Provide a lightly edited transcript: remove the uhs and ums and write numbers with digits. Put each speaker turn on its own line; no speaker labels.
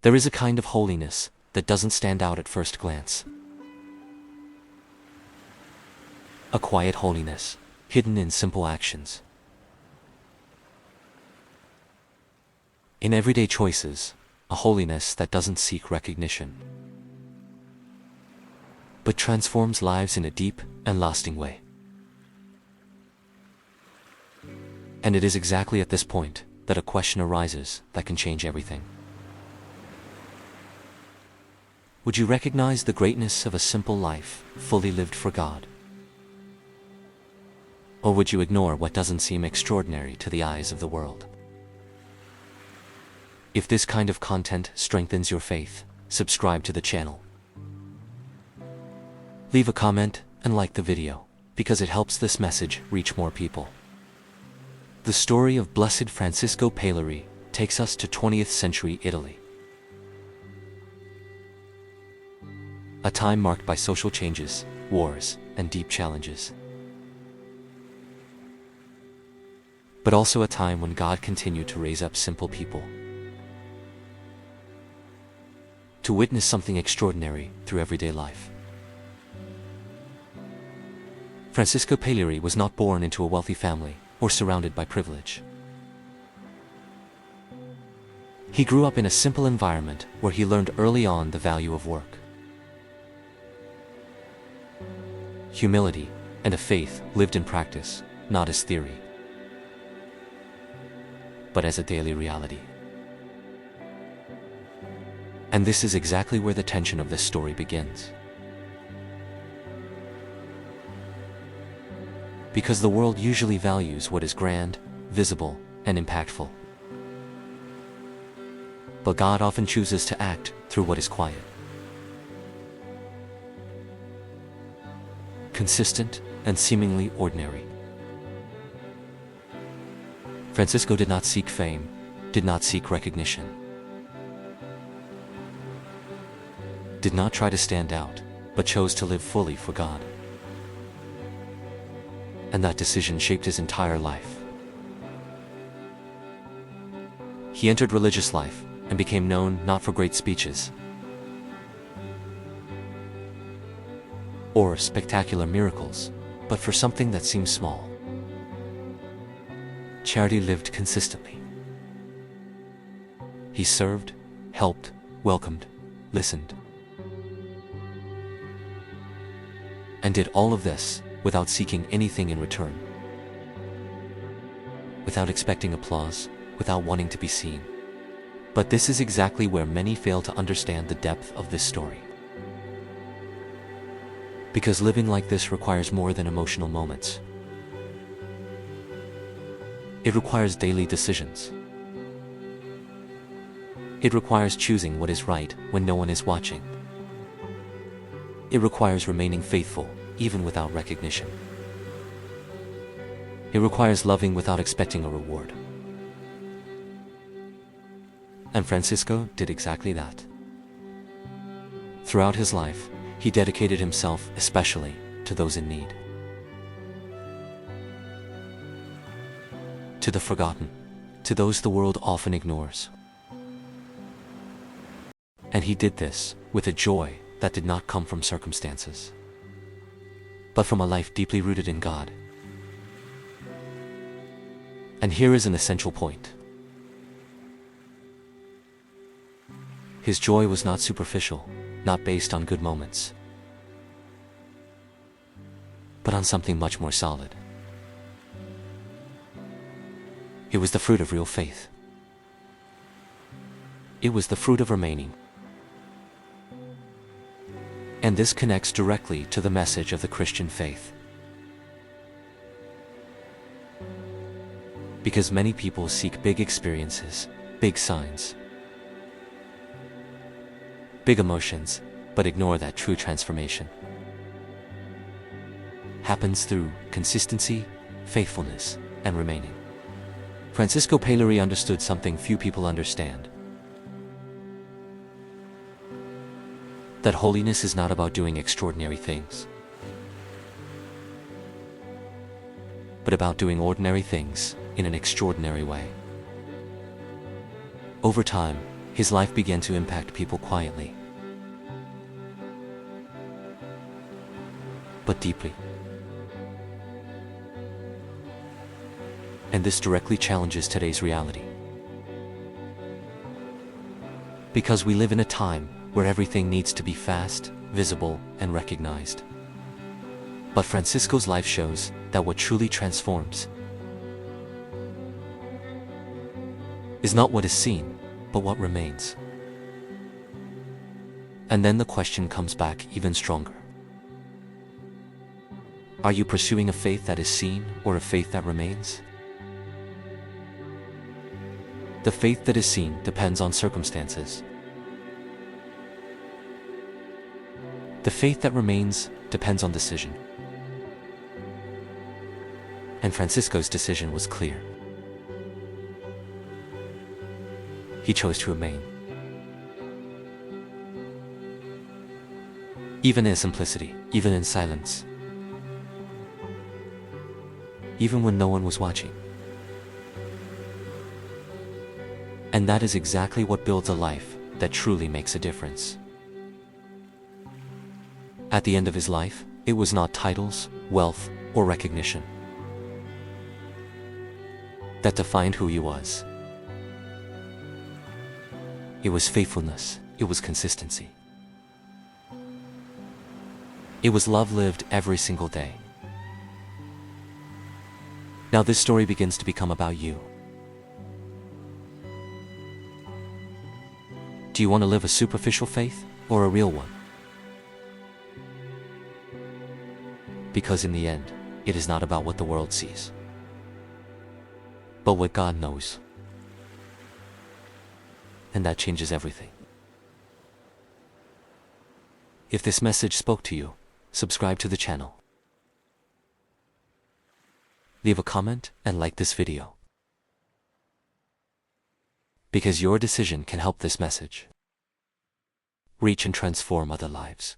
There is a kind of holiness that doesn't stand out at first glance. A quiet holiness, hidden in simple actions. In everyday choices, a holiness that doesn't seek recognition, but transforms lives in a deep and lasting way. And it is exactly at this point that a question arises that can change everything. Would you recognize the greatness of a simple life, fully lived for God? Or would you ignore what doesn't seem extraordinary to the eyes of the world? If this kind of content strengthens your faith, subscribe to the channel. Leave a comment and like the video, because it helps this message reach more people. The story of Blessed Francisco Paleri takes us to 20th century Italy. A time marked by social changes, wars, and deep challenges. But also a time when God continued to raise up simple people to witness something extraordinary through everyday life. Francisco Paleri was not born into a wealthy family or surrounded by privilege. He grew up in a simple environment where he learned early on the value of work, humility, and a faith lived in practice, not as theory, but as a daily reality. And this is exactly where the tension of this story begins. Because the world usually values what is grand, visible, and impactful. But God often chooses to act through what is quiet, consistent, and seemingly ordinary. Francisco did not seek fame, did not seek recognition, did not try to stand out, but chose to live fully for God. And that decision shaped his entire life. He entered religious life and became known not for great speeches or spectacular miracles, but for something that seemed small. Charity lived consistently. He served, helped, welcomed, listened, and did all of this without seeking anything in return, without expecting applause, without wanting to be seen. But this is exactly where many fail to understand the depth of this story. Because living like this requires more than emotional moments. It requires daily decisions. It requires choosing what is right when no one is watching. It requires remaining faithful even without recognition. It requires loving without expecting a reward. And Francisco did exactly that. Throughout his life, he dedicated himself especially to those in need, to the forgotten, to those the world often ignores. And he did this with a joy that did not come from circumstances, but from a life deeply rooted in God. And here is an essential point. His joy was not superficial, not based on good moments, but on something much more solid. It was the fruit of real faith. It was the fruit of remaining. And this connects directly to the message of the Christian faith. Because many people seek big experiences, big signs, big emotions, but ignore that true transformation happens through consistency, faithfulness, and remaining. Francisco Paleri understood something few people understand. That holiness is not about doing extraordinary things, but about doing ordinary things in an extraordinary way. Over time, His life began to impact people quietly, but deeply. And this directly challenges today's reality. Because we live in a time where everything needs to be fast, visible, and recognized. But Francisco's life shows that what truly transforms is not what is seen, but what remains. And then the question comes back even stronger. Are you pursuing a faith that is seen or a faith that remains? The faith that is seen depends on circumstances. The faith that remains depends on decision. And Francisco's decision was clear. He chose to remain. Even in simplicity, even in silence, even when no one was watching. And that is exactly what builds a life that truly makes a difference. At the end of his life, it was not titles, wealth, or recognition that defined who he was. It was faithfulness, it was consistency. It was love lived every single day. Now this story begins to become about you. Do you want to live a superficial faith or a real one? Because in the end, it is not about what the world sees, but what God knows. And that changes everything. If this message spoke to you, subscribe to the channel. Leave a comment and like this video. Because your decision can help this message reach and transform other lives.